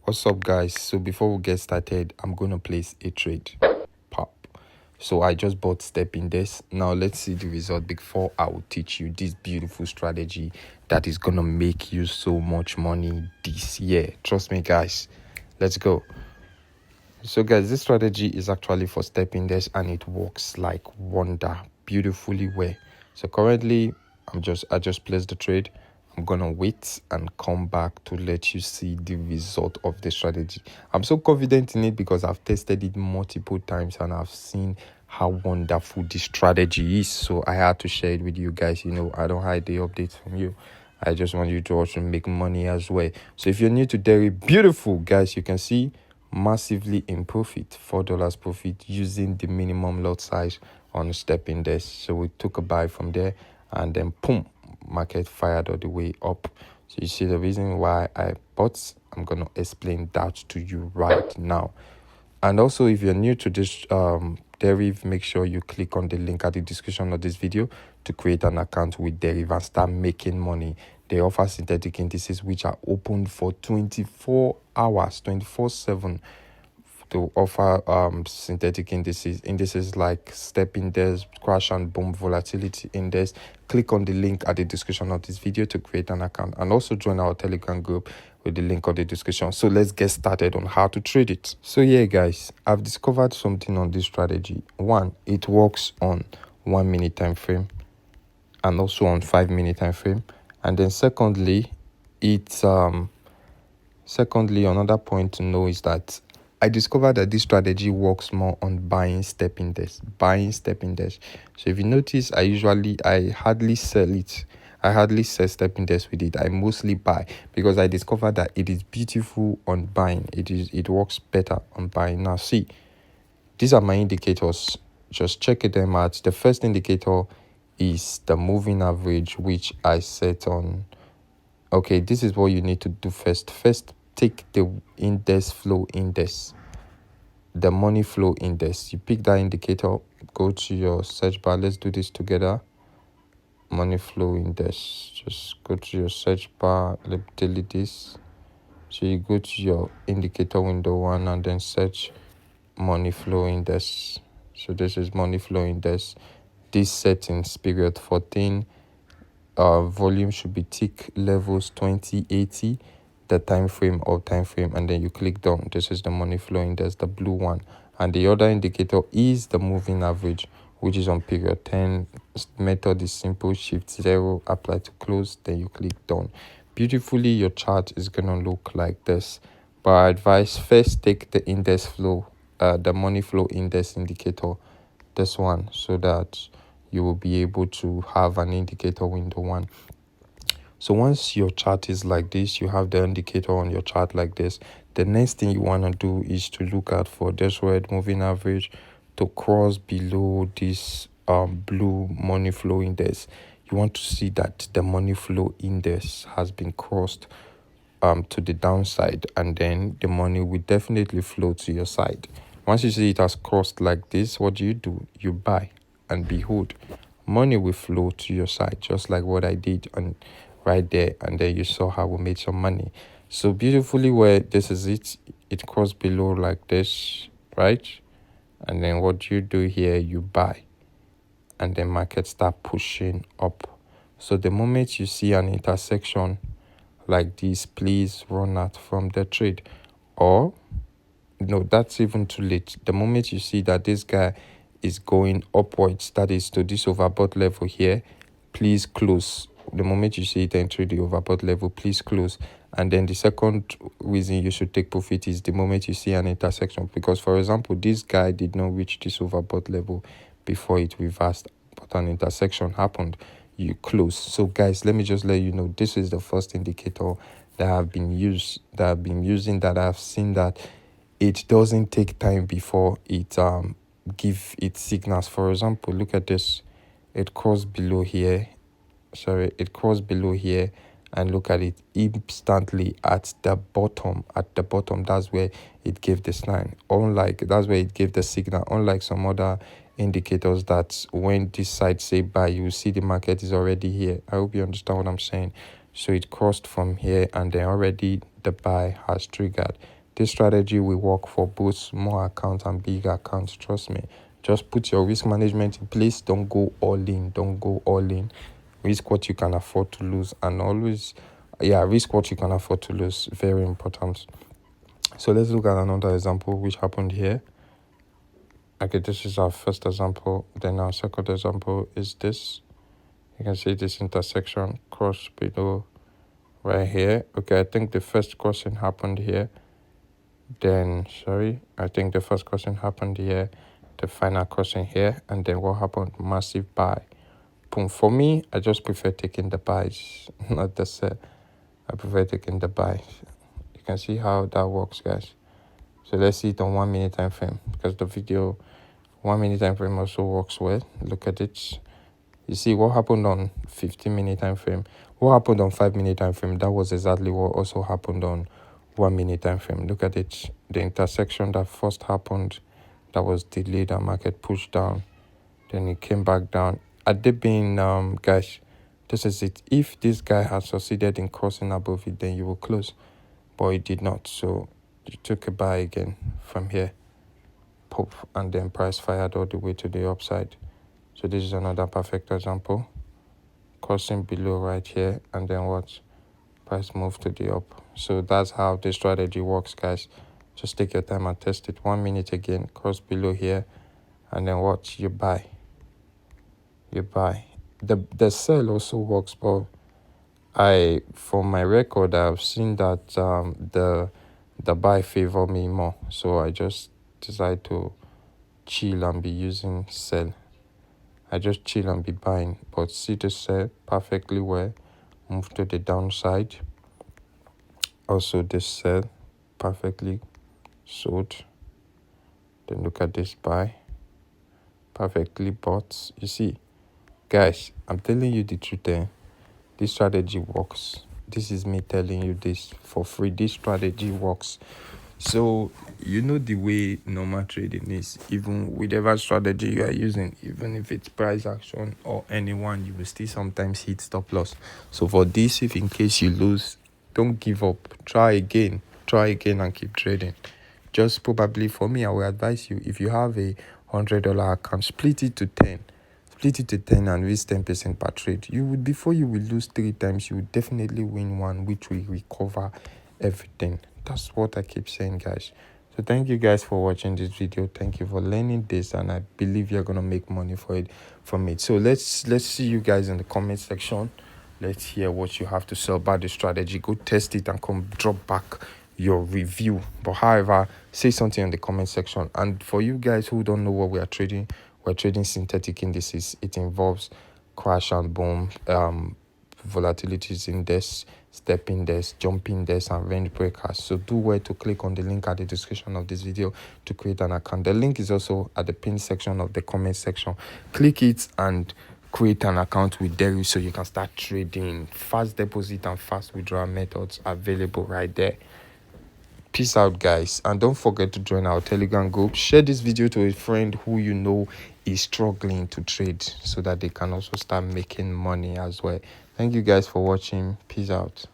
What's up, guys? So before we get started, I'm gonna place a trade. Pop. So I just bought step in this. Now let's see the result before I will teach you this beautiful strategy that is gonna make you so much money this year. Trust me, guys. Let's go. So guys, this strategy is actually for step in this and it works like wonder beautifully well. So currently I just placed the trade. I'm gonna wait and come back to let you see the result of the strategy. I'm so confident in it because I've tested it multiple times and I've seen how wonderful this strategy is. So I had to share it with you guys. I don't hide the updates from you. I just want you to also make money as well. So if you're new to dairy, beautiful guys, you can see massively in profit, $4 profit using the minimum lot size on a step index. So we took a buy from there and then boom, market fired all the way up. So you see the reason why I bought. I'm gonna explain that to you right now. And also, if you're new to this Deriv, make sure you click on the link at the description of this video to create an account with Deriv and start making money. They offer synthetic indices which are open for 24 hours, 24/7 to offer synthetic indices like step index, crash and boom, volatility index. Click on the link at the description of this video to create an account and also join our Telegram group with the link on the description. So let's get started on how to trade it. So yeah, guys, I've discovered something on this strategy. One, it works on 1 minute time frame and also on 5-minute time frame. And then secondly, another point to know is that I discovered that this strategy works more on buying step index. So if you notice, I hardly sell it. I hardly sell step index with it. I mostly buy because I discovered that it is beautiful on buying. It works better on buying. Now see, these are my indicators. Just check them out. The first indicator is the moving average, which I set on. Okay, this is what you need to do first. First, take the index flow index, the money flow index. You pick that indicator, go to your search bar. Let's do this together. Money flow index. Just go to your search bar. Let's delete this. So you go to your indicator window 1 and then search money flow index. So this is money flow index. This settings period 14. Volume should be tick levels 2080, the time frame, and then you click done. This is the money flow index, the blue one. And the other indicator is the moving average, which is on period 10. Method is simple: shift 0, apply to close, then you click done. Beautifully, your chart is gonna look like this. But I advise first take the index flow, the money flow index indicator, this one, so that you will be able to have an indicator window 1. So once your chart is like this, you have the indicator on your chart like this. The next thing you want to do is to look out for this red moving average to cross below this blue money flow index. You want to see that the money flow index has been crossed to the downside, and then the money will definitely flow to your side. Once you see it has crossed like this, what do? You buy, and behold, money will flow to your side, just like what I did on right there, and then you saw how we made some money. So beautifully, where this is it crossed below like this, right? And then what you do here, you buy, and then market start pushing up. So the moment you see an intersection like this, please run out from the trade. Or no, that's even too late. The moment you see that this guy is going upwards, that is to this overbought level here, please close. The moment you see it enter the overbought level, please close. And then the second reason you should take profit is the moment you see an intersection, because for example, this guy did not reach this overbought level before it reversed, but an intersection happened, you close. So guys, let me just let you know, this is the first indicator that I've been using, that I've seen that it doesn't take time before it give its signals. For example, look at this. It crossed below here. And look at it instantly at the bottom. That's where it gave the sign. That's where it gave the signal. Unlike some other indicators that when this side say buy, you will see the market is already here. I hope you understand what I'm saying. So it crossed from here, and then already the buy has triggered. This strategy will work for both small accounts and big accounts. Trust me. Just put your risk management in place. Don't go all in. Don't go all in. Risk what you can afford to lose, and always, risk what you can afford to lose. Very important. So let's look at another example which happened here. Okay, this is our first example. Then our second example is this. You can see this intersection cross below right here. Okay, I think the first crossing happened here. I think the first crossing happened here, the final crossing here, and then what happened? Massive buy. Boom. For me, I just prefer taking the buys, not the sell. I prefer taking the buys. You can see how that works, guys. So let's see it on 1 minute time frame, because the video 1 minute time frame also works well. Look at it. You see what happened on 15 minute time frame, what happened on 5 minute time frame. That was exactly what also happened on 1 minute time frame. Look at it. The intersection that first happened, that was delayed, the market pushed down, then it came back down. At the being, guys, this is it. If this guy had succeeded in crossing above it, then you will close, but it did not. So you took a buy again from here, pop, and then price fired all the way to the upside. So this is another perfect example. Crossing below right here, and then what? Price move to the up. So that's how the strategy works, guys. Just take your time and test it. 1 minute again, cross below here, and then what? You buy. The sell also works, but for my record, I've seen that the buy favor me more, so I just decide to chill and be using sell. I just chill and be buying, but see the sell perfectly well, move to the downside. Also this sell perfectly sold. Then look at this buy, perfectly bought. You see, guys, I'm telling you the truth there. This strategy works. This is me telling you this for free. This strategy works. So you know the way normal trading is. Even whatever strategy you are using, even if it's price action or anyone, you will still sometimes hit stop loss. So for this, if in case you lose, don't give up. Try again and keep trading. Just probably, for me, I will advise you, if you have a $100 account, split it to 10 and risk 10% per trade. Before you will lose 3 times, you will definitely win one, which will recover everything. That's what I keep saying, guys. So thank you guys for watching this video. Thank you for learning this, and I believe you're gonna make money from it. So let's see you guys in the comment section. Let's hear what you have to say about the strategy. Go test it and come drop back your review. But however, say something in the comment section. And for you guys who don't know what we're trading synthetic indices. It involves crash and boom, volatilities index, step index, jump index, and range breakers. So do well to click on the link at the description of this video to create an account. The link is also at the pin section of the comment section. Click it and create an account with Derry so you can start trading. Fast deposit and fast withdrawal methods available right there. Peace out, guys, and don't forget to join our Telegram group. Share this video to a friend who you know is struggling to trade, so that they can also start making money as well. Thank you guys for watching. Peace out.